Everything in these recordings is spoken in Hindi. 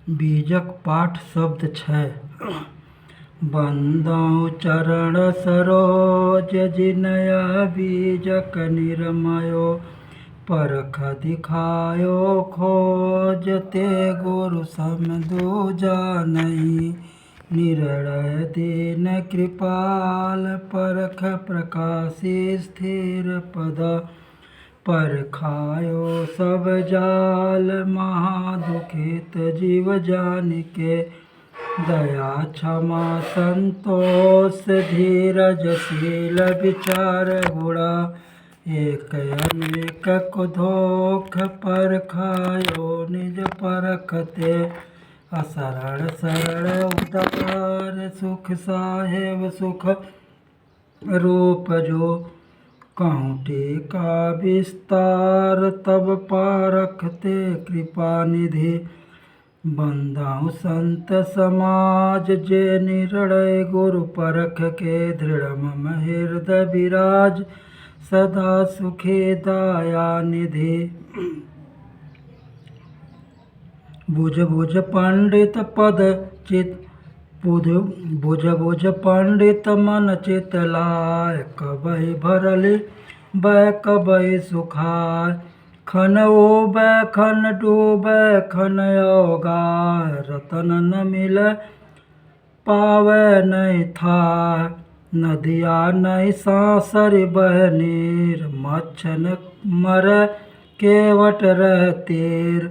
बीजक पाठ शब्द छै। बंदौ चरण सरोज जिनया बीजक निर्मयो परख दिखायो खोज ते गुरु सम दूजा नहीं। निर्णय दीन कृपाल परख प्रकाशी स्थिर पद परखायो सब जाल महादुखित जीव जानिके दया क्षमा संतोष धीरज शील विचार गुणा एक अनेक धोख परखायो निज परखते असरण सरल उदार सुख साहेब सुख रूप जो कहूँ टीका विस्तार तब पारखते कृपा निधि। बंदाऊ संत समाज जे निर्णय गुरु परख के दृढ़ मम हृदय विराज सदा सुखी दया निधि। बुझ बुझ पंडित पद चित बुझ पंडित मन चित लाय कबहि भरली बै कबहि सुखाय खन ओबै खन डूबै खन औगाय रतन न मिलै पावै नहीं थाय नदिया नहीं सासरि बह नीर मच्छन मरै केवट रह तीर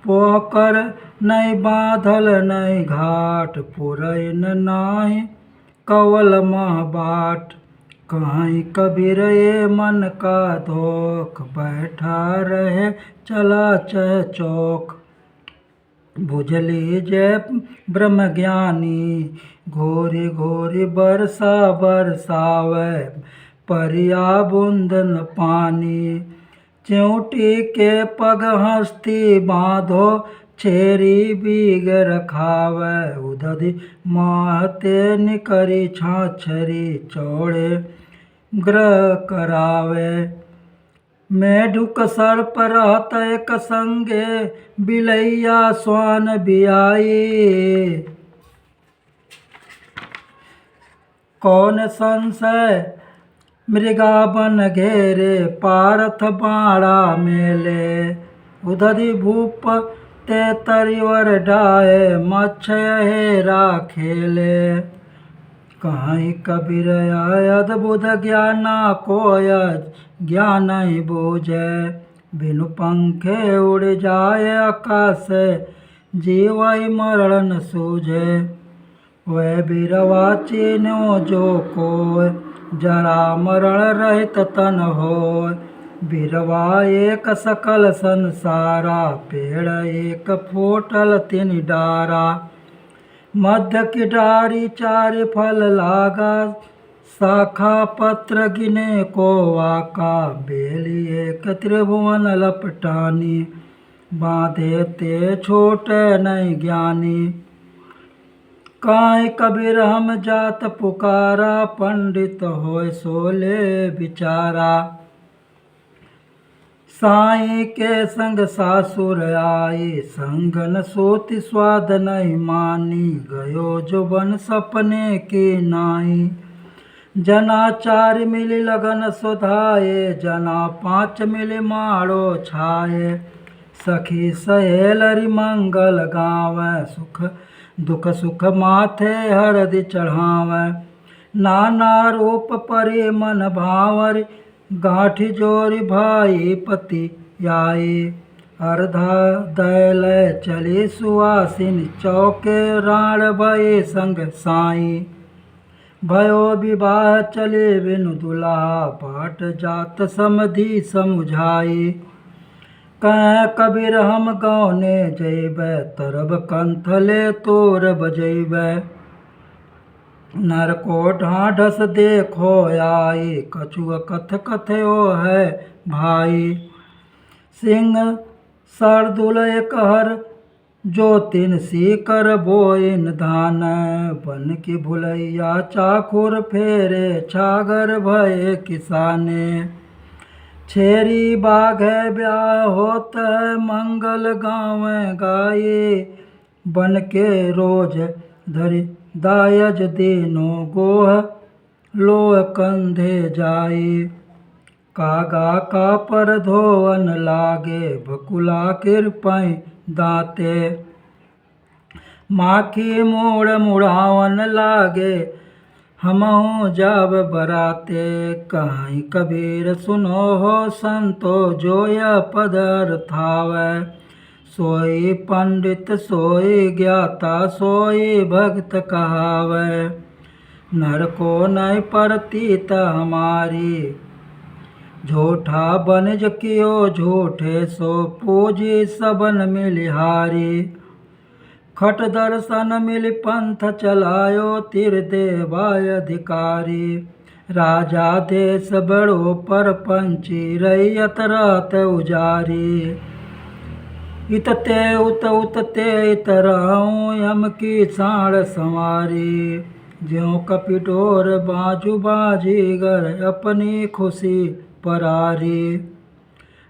पोखर नहीं बांधल नहीं घाट पुरैन नाही कवल मह बाट। कहीं कबीर ये मन का धोख बैठा रहे चला चह चौक। बुझ लीजय ब्रह्म ज्ञानी घोरी घोरी बरसा बरसावै परिया बूंदन पानी। चिऊटी के पग हस्ती बांधो छेरी बीग रखावै उदधि माहते निकरी छाछरी चौड़े ग्रह करावे। मेढुक सर्प रहत एक संगे बिलैया स्वान बियाई कौन संशय मृगा बन घेरे पारथ बाड़ा मेले। उदधि भूप ते तरिवर डाहे मच्छय हेरा खेले। कहीं कबीर अद्भुत ज्ञाना कोय ज्ञान ही बूझे बिनु पंखे उड़ जाए आकाश जीवई मरण न सूझे। वह बिरवा चीन्यो जो कोय जरा मरण रहित तन होय। बिरवा एक सकल संसारा पेड़ एक फूटल तिन डारा। मध्य की डारी चारि फल लागा शाखा पत्र गिने को वाका। बेली एक त्रिभुवन लपटानी बांधे ते छोटे नहीं ज्ञानी। काई कबीर हम जात पुकारा पंडित होय सोले बिचारा। साई के संग सासुर आई संगन सोति स्वाद नहीं मानी। गयो जो बन सपने की नाई जना चारि मिली लगन सुधाए जना पाँच मिली माड़ो छाए। सखी सहेलरी मंगल गावै सुख दुख सुख माथे हरदि चढ़ावै। नाना रूप परि मन भावरी गांठी जोरी भाई पति आई। अर्धा दैल चली सुवासिनी चौके राण भये संग साई। भयो विवाह चले बिनु दुल्हा बाट जात समधि समुझाई। कह कबीर हम गौने जैबै तरब कंथले तोर बजैबै। नर को ढाढ़स देखो आई कछुआ कथ कथयो है भाई। सिंह शार्दूल एक हर जो तिन सीकर बोइन धान। बन की भुलैया चाखुर फेरे छागर भये किसाने। छेरी बाघ ब्याह होत है मंगल गावे गाये बन के रोज धरि दायज दीनो गोह लोह कंधे जाए कागा का पर धोवन लागे बकुला कृपै दाते माखी मूड़ मुड़ावन लागे हमहु जब बराते कहीं कबीर सुनो हो संतो जो यह पदर थावै सोई पंडित सोई ज्ञाता सोई भक्त कहावै नर को नहीं परतीत हमारी झूठा बनज कियो झूठे सो पूजी सबन मिलिहारी खट दर्शन मिल पंथ चलायो तिर देवाय अधिकारी राजा देश बड़ो पर पंची रैयत रात उजारी इतते उतते इतराऊं यम की साड़ संवारी ज्यों कपिटोर बाजू बाजीगर अपनी खुशी परारी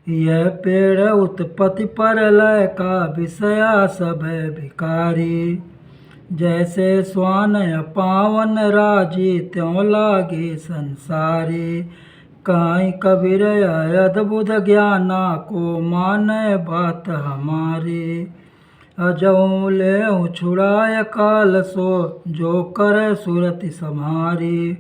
यह पेड़ उत्पत्ति पर लय का विषया सब भिकारी जैसे स्वान पावन राजी त्यों लागे संसारी काई कबीर अद्भुत ज्ञाना को माने बात हमारी अजऊ ले छुड़ाय काल सो जो कर सुरति समारी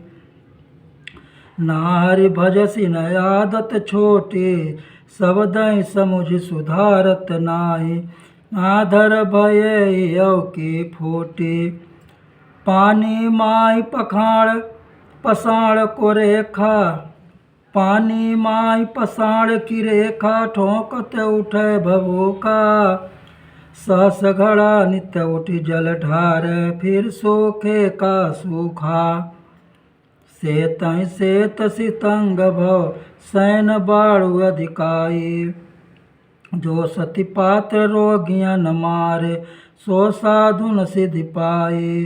नारी भजसी न आदत छोटी सबदई समुझ सुधारत नाई आधर भय यव की फूटी पानी माई पखाड़ पसाड़ को रेखा पानी माई पसाड़ की रेखा ठोकत उठे भभूका सहस घड़ा नित्य उठी जल ढार फिर सूखे का सूखा सेत सितंग भव सैन बाड़ु अधिकाई जो सती पात्र रोगियन मारे सो साधुन सिद्धि पाई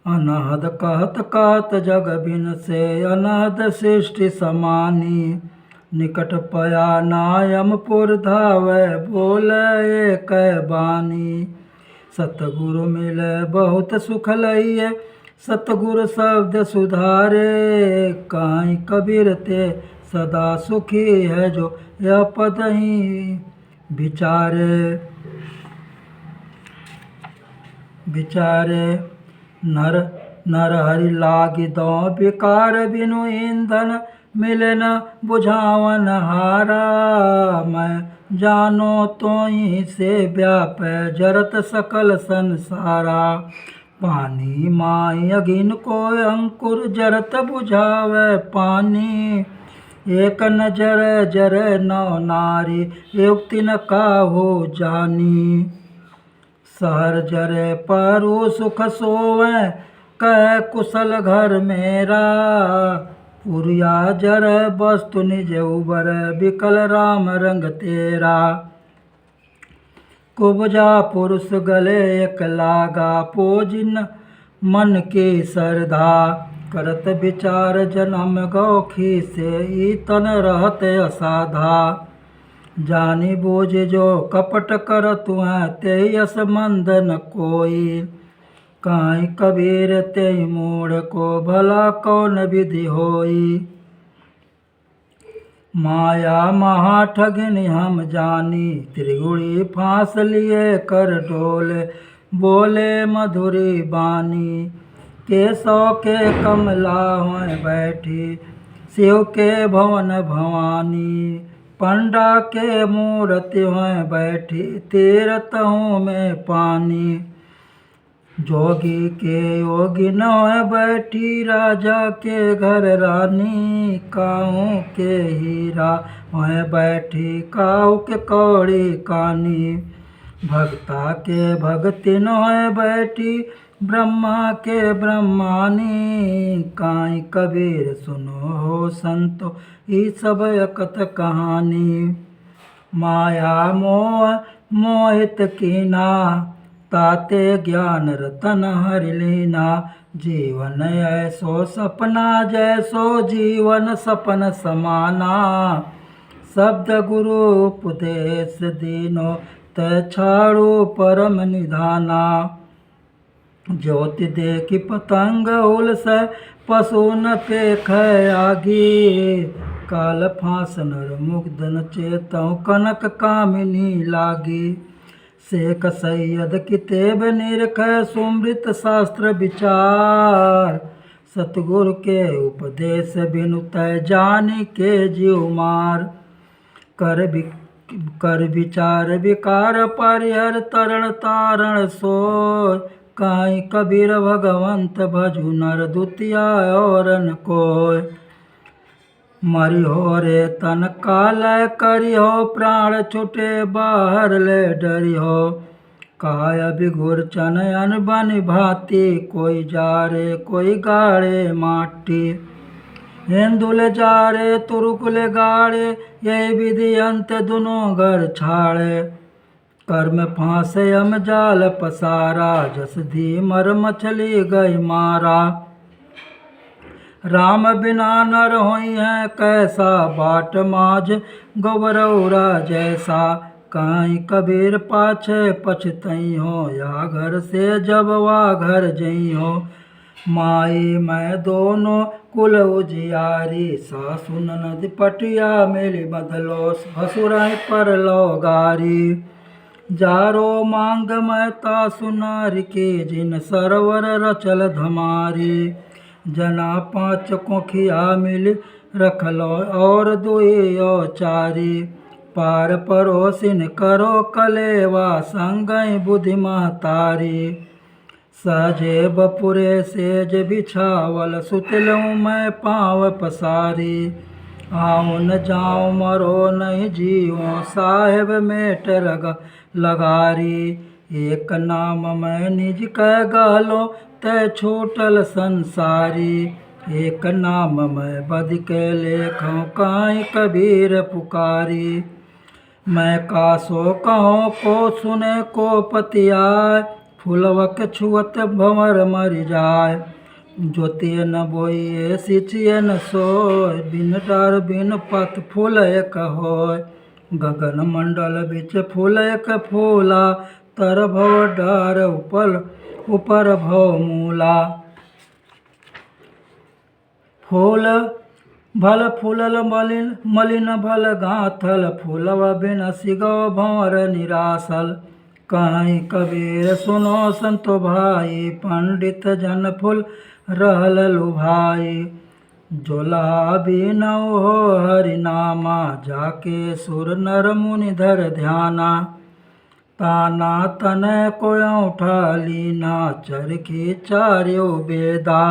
अनहद कहत कहत जग बिन से अनहद सृष्टि समानी निकट पया नायमपुर धावै बोले एक बानी सतगुरु मिले बहुत सुख लइए सतगुरु शब्द सुधारे काई कबीर ते सदा सुखी है जो यह पद ही विचारे विचारे नर नर हरि लागी दो विकार बिनु ईंधन मिले न बुझावन हारा मैं जानो तो ही से व्याप जरत सकल संसारा पानी माई अगिन को अंकुर जरत बुझावे पानी एक नजर जर नौ नारी युक्ति न काहू जानी सहर जरे पारू सुख सोवे कह कुशल घर मेरा पुरिया जर वस्तु निज उबर बिकल राम रंग तेरा कुबजा पुरुष गले एक लागा पोजिन मन की श्रद्धा करत विचार जन्म गौखी से ईतन रहत असाधा जानी बूझ जो कपट कर तुह ते यस मंद न कोई काई कबीर ते मूढ़ को भला कौन विधि होई माया महा ठगिनी हम जानी त्रिगुणी फांस लिए कर डोले बोले मधुरी बानी केशव के कमला हों बैठी शिव के भवन भवानी पंडा के मूर्ति हों बैठी तीरथ हूँ में पानी जोगी के योगी न बैठी राजा के घर रानी काहू के हीरा वह बैठी काहू के कौड़ी कानी भक्ता के भक्ति न बैठी ब्रह्मा के ब्रह्मानी काई कबीर सुनो हो संतो ई सब अकत कहानी माया मोह मोहित कीना ताते ज्ञान रतन हरि लीना जीवन ऐसो सपना जैसो जीवन सपन समाना शब्द गुरु उपदेश दीनो तय छाड़ो परम निधाना। ज्योति देखी पतंग उलस पशु न पेख आगी। काल फांस नर मुग्ध न चेतौ कनक कामिनी लागी। शेख सैयद कितेब निरख सुमृत शास्त्र विचार। सतगुरु के उपदेश बिनु तय जानी के जीव मार। कर विचार विकार परिहर तरण तारण सोय। काई कबीर भगवंत भजु नर दुतिया और न कोय। मरिहो रे तन कालय करिहो प्राण छुटे बाहर ले डरिहो। काय बिगुर चनयन बन भांति कोई जारे कोई गाड़े माटी। हिंदुल जारे तुरुकुल गाड़े यही विधि अंत दुनो घर छाड़े। कर्म फांसे यम जाल पसारा जस धीमर मछली गई मारा। राम बिना नर होई है कैसा बाट माज गौरौरा जैसा। काई कबीर पाछे पछतई हो या घर से जब वा घर जई हो। माई मैं दोनों कुल उजियारी सासु ननद पटिया मेली बदलो भसुराई पर लो गारी। जारो मांग मैं तासु नारी के जिन सरवर रचल धमारी। जना पाँच कोखिया मिल रख लो और दुई चारी। पार परोसिन करो कलेवा संगई बुद्धि महतारी। सजे बपुरे सेज बिछावल सुतलूँ मैं पाँव पसारी। आओ न जाओ मरो नहीं जीवो साहेब मेट लगारी। एक नाम मैं निज कह गालो तय छूटल संसारी। एक नाम मैं बद के लेखों काई कबीर पुकारी। मैं कासो कहो को सुने को पतियाय। फुलवक छुअत भंवर मर जाय। ज्योतिय न बोइए सिंचिय न सोय। बिन डार बिन पत फूल एक होय। गगन मंडल बिच फूल एक फूला। तर भव डार ऊपर भव मूला। फूल भल फूलल मलिन भल गाथल। फूलवा बिन सिगो भंवर निरासल। कहीं कबीर सुनो संतो भाई। पंडित जन फूल रहल लुभाई। जोला बिनौ हो हरिनामा। जाके सुर नर मुनि धर ध्याना। ताना तनय को उठा लीना। चरखी चार्यो बेदा।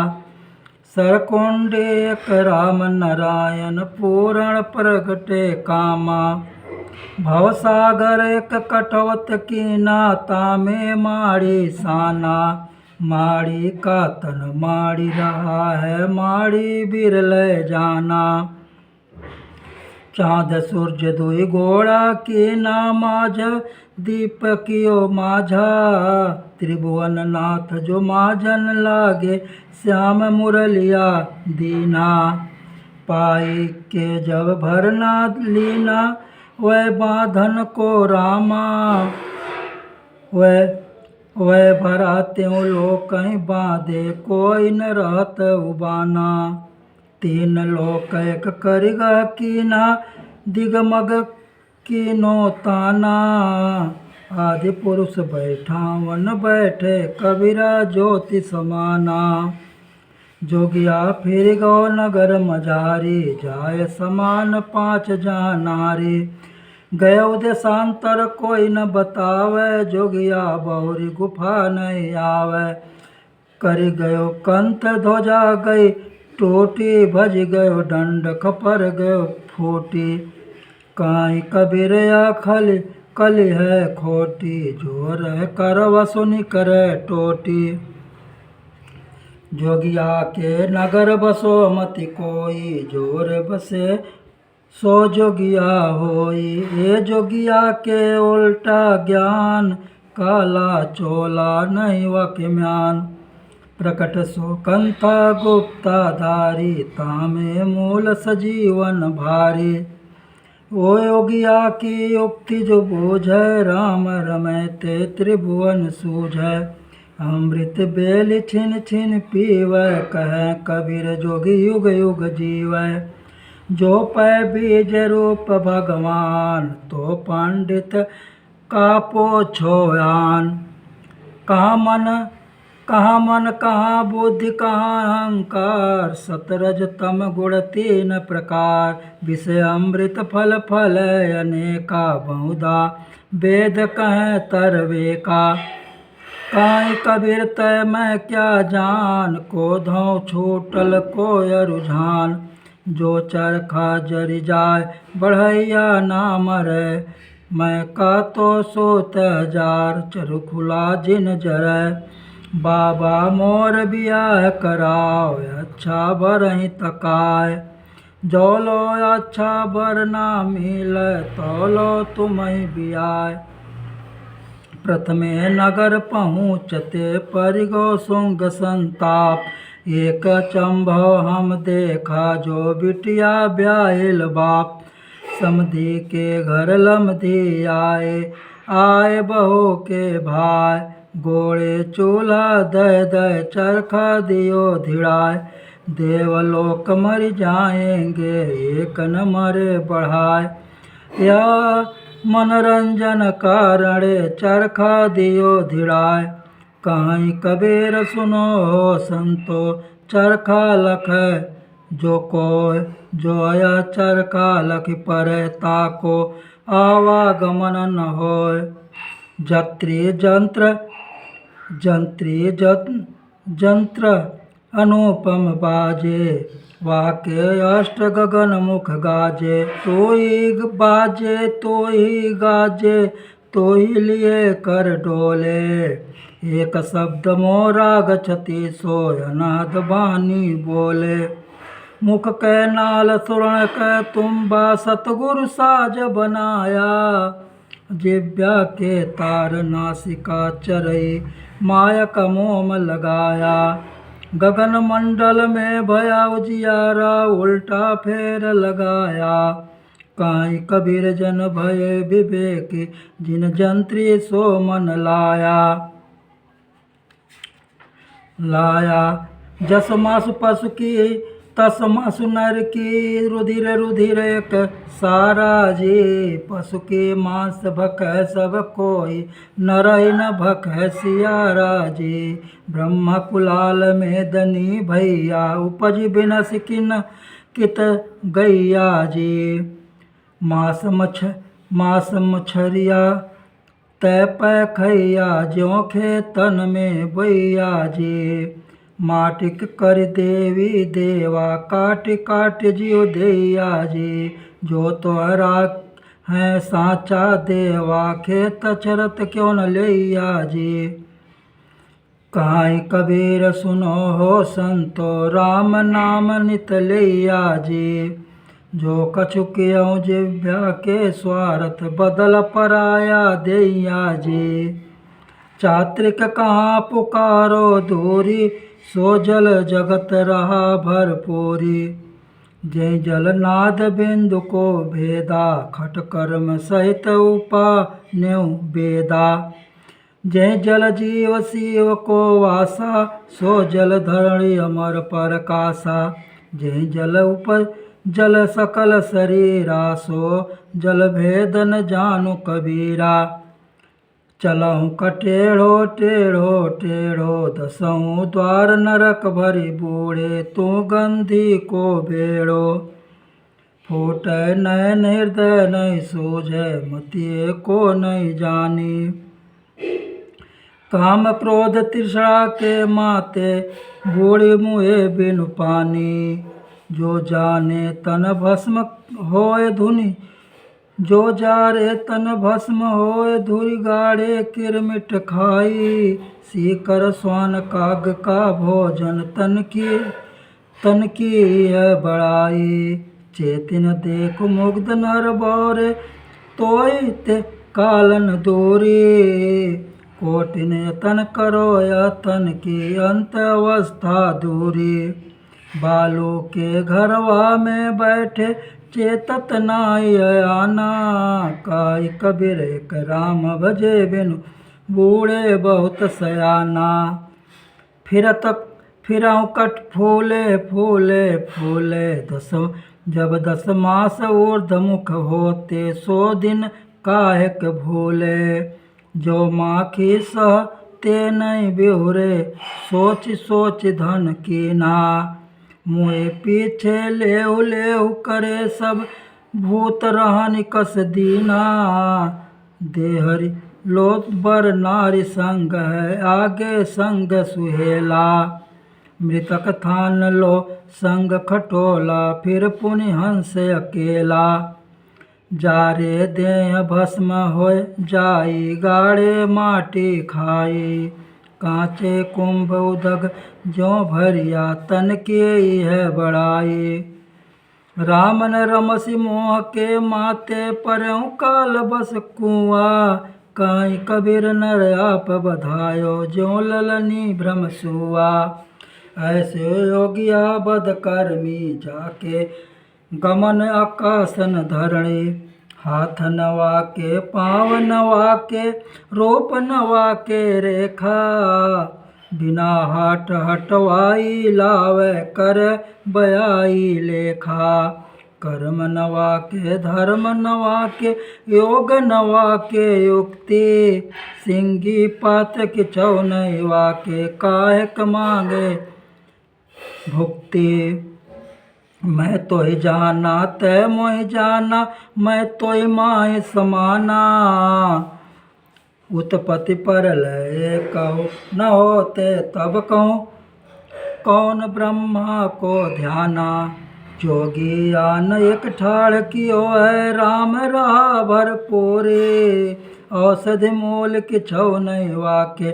सरकुंडे एक राम नारायण पूरण प्रगटे कामा। भवसागर एक कटवत कीना। तामे माड़ी साना। माड़ी का तन माड़ी रहा है माड़ी बिरल जाना। चाँद सूरज दुई गोड़ा कीना। माझ दीप कियो माझा। त्रिभुवन नाथ जो माझन लागे श्याम मुरलिया दीना। पाई के जब भरना लीना वह बांधन को रामा। वह भरा त्यों लोग कहीं बांधे कोई न रहत उबाना। तीन लोक एक करिगा कीना। दिगमग कीनो ताना। आदि पुरुष बैठा वन बैठे कबीरा ज्योति समाना। जोगिया फिर गो नगर मझारी। जाय समान पाँच नारी। गयो देशांतर कोई न बतावे। जोगिया बहुरी गुफा नहीं आवे। कर गयो कंत ध्वजा गई टोटी। भज गयो दंड खपर गयो फूटी। काई कबीर आखल कली है खोटी। जोर कर वसुनि करे टोटी। जोगिया के नगर बसो मति कोई। जोर बसे सो जोगिया होई। ए जोगिया के उल्टा ज्ञान। काला चोला नहीं वक म्यान। प्रकट सो कंथा गुप्ता धारी। तामे मूल सजीवन भारी। ओ योगिया की युक्ति जो बूझै, राम रमै ते त्रिभुवन सूझै। अमृत बेल छिन छिन पीवै, कहै कबीर जोगी युग युग जीवै। जो पै बीज रूप भगवान, तो पंडित का पोछो आन। कहाँ मन कहाँ बुद्धि कहाँ अहंकार, सतरज तम गुण तीन प्रकार। विषय अमृत फल फल अनेका, बहुधा वेद कहें तरवे का। काई कबीर तय मैं क्या जान, कोधों छूटल को रुझान। जो चरखा जरि जाय बढ़ैया ना मरै, मैं का तो सोत हजार चरखुला जिन जरै। बाबा मोर बियाह कराओ, अच्छा बर ही तकाय। जो लो अच्छा बर ना मिलै, तो लो तुम ही बियाह। प्रथमे नगर पहुँचते परिगो सुंग संताप। एक चंभव हम देखा, जो बिटिया ब्याहिल बाप। समधी के घर लमधी आए, आए बहू के भाई। गोड़े चूल्हा दय दय चरखा दियो धिड़ाए। देवलोक मर जाएंगे, एक न मरे बढ़ाए। या मनोरंजन कारणे, चरखा दियो धिड़ाए। कहीं कबीर सुनो हो संतो, चरखा लखै जो कोय। जो आया चरखा लख परै, ताको आवागमन न होय। जंत्र अनुपम बाजे, वाके अष्ट गगन मुख गाजे। तो ही बाजे तो ही गाजे, तो ही लिए कर डोले। एक शब्द मोरा गछति, सोय अनाद बानी बोले। मुख कै नाल सुरण कै तुम्बा, सतगुरु साज बनाया। जिब्या के तार नासिका चरई, मायक मोम लगाया। गगन मंडल में भया उजियारा, उल्टा फेर लगाया। काई कबीर जन भय विवेकी, जिन जंत्री सो मन लाया। जस मासु पशु की, तस मासु नर की। रुधिर रुधिर एक सारा जी, पशु की मांस भखै सब कोई। नरई न भखै सियारा जी। ब्रह्म कुलाल में दनी भैया, उपज बिनस किन कित गैया जी। मास मछरिया तै पै खैया, ज्यों खेतन में बैया जी। माटिक कर देवी देवा, काट काट जियो दैया जी। जो तोहरा है साचा देवा, खेत चरत क्यों न लैया जी। काई कबीर सुनो हो संतो, राम नाम नित लैया जी। जो कछु कियऊँ जिव्या के स्वार्थ, बदल पराया दैया जी। चात्रिक कहाँ पुकारो दूरी, सो जल जगत रहा भरपूरी। जय जल नाद बिंदु को भेदा, खट कर्म सहित उपान्यु वेदा। जय जल जीव शिव को वासा, सो जल धरणी अमर परकासा। जय जल जल सकल शरीरा, सो जल भेद न जानु कबीरा। चलहु कटेढ़ो टेढ़ो टेढ़ो, दसहु द्वार नरक भरी बूढ़े। तू गंधी को बेड़ो, फूटै नयन हृदय नहीं सूझै, मतिए को नहीं जानी। काम क्रोध तृष्णा के माते, बूढ़ी मुहे बिनु पानी। जो जाने तन भस्म होए धुनि, जो जारे तन भस्म होए धुरि। गाड़े किरमिट खाई, सीकर स्वान काग का भोजन। तन की है बड़ाई, चेतिन देख मुग्ध नर बौरे। तोय ते कालन दूरी, कोटिन यतन करो यतन की। अंत अवस्था दूरी, बालू के घरवा में बैठे चेतत नाय आना। काई कबीर एक राम भजे बिनु बूढ़े बहुत सयाना। फिरऊँ कट फूले फूले फूले जब 10 मास ऊर्ध मुख होते 100 दिन काहेक भूले। जो माखी सह ते नहीं बिहुरे सोच सोच धन कीना। मुँह पीछे लेहु लेहु करे सब भूत रहन कस दीना। देहरि लोथ बर नारी संग है आगे संग सुहेला। मृतक थान लो संग खटोला फिर पुनि हंस अकेला। जारे देह भस्म होय जाई गाड़े माटी खाई। कांचे कुंभ उदग ज्यों भरिया तन के है बड़ाई। रामन रमसी मोह के माते परऊँ काल बस कुआ। काई कबीर नर आप बधायो ज्यों ललनी भ्रम सुआ। ऐसे योगिया बद कर्मी जाके गमन आकासन धरणी। हाथ नवा के पाँव नवा के रूप नवा के रेखा। बिना हाट हटवाई लावे कर बयाई लेखा। कर्म नवा के धर्म नवा के योग नवा के युक्ति। सिंगी पात किछौ नहीं वाके काहेक मांगे भुक्ति। मैं तो ही जाना तै मोहि जाना मैं तो ही माहि समाना। उत्पत्ति परलय कहो न होते तब कहूँ कौन ब्रह्मा को ध्याना। जोगी आन एक ठाड़ कियो है राम रहा भरपूरे। औषधि मूल किछौ नहीं वाके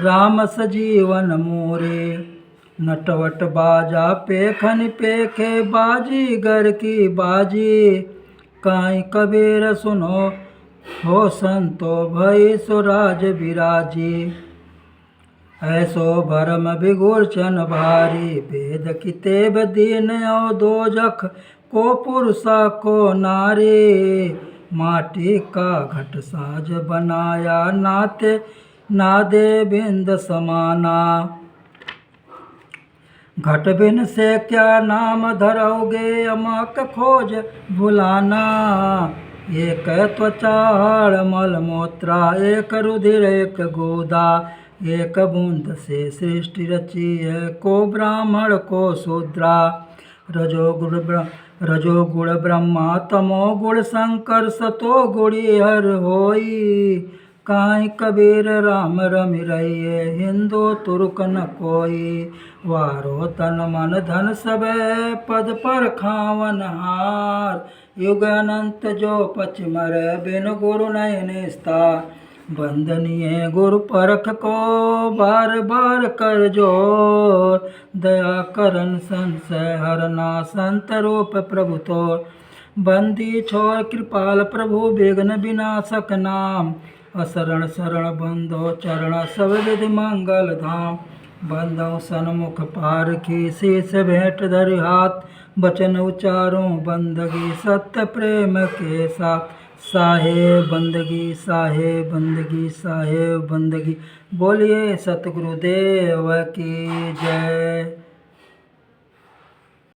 राम सजीवन मोरे। नटवट बाजा पेखन पेखे बाजी घर की बाजी। काई कबीर सुनो हो संतो भई सुराज विराजी। ऐसो भरम विगुरचन भारी वेद कितेब दीन दोजख को पुरुषा को नारी। माटी का घट साज बनाया नाते नादे बिंद समाना। घट बिन से क्या नाम धरोगे अमक खोज भुलाना। एक त्वचा हाड़ मल मूत्रा एक रुधिर एक गोदा। एक बूंद से सृष्टि रची है को ब्राह्मण को शूद्रा। रजोगुण ब्रह्मा तमो गुण शंकर सतो गुणी हर होई। काई कबीर राम रमि रहिए हिंदू तुर्क न कोई। वारो तन मन धन सबे पद पर खावन हार। युग अनंत जो पचमर बिन गुरु नहीं निस्तार। वंदनीय गुरु परख को बार बार कर जोर। दया करन संशय हरना संत रूप प्रभु तोर। बंदी छोर कृपाल प्रभु विघ्न विनाशक नाम। असरण शरण बंधो चरण सब विधि मंगल धाम। बंधो सन्मुख पारखी शीस भेंट धरि हाथ। बचन उचारों बंदगी सत्य प्रेम के साथ। साहेब बंदगी साहेब बंदगी साहेब बंदगी। बोलिए सतगुरुदेव की जय।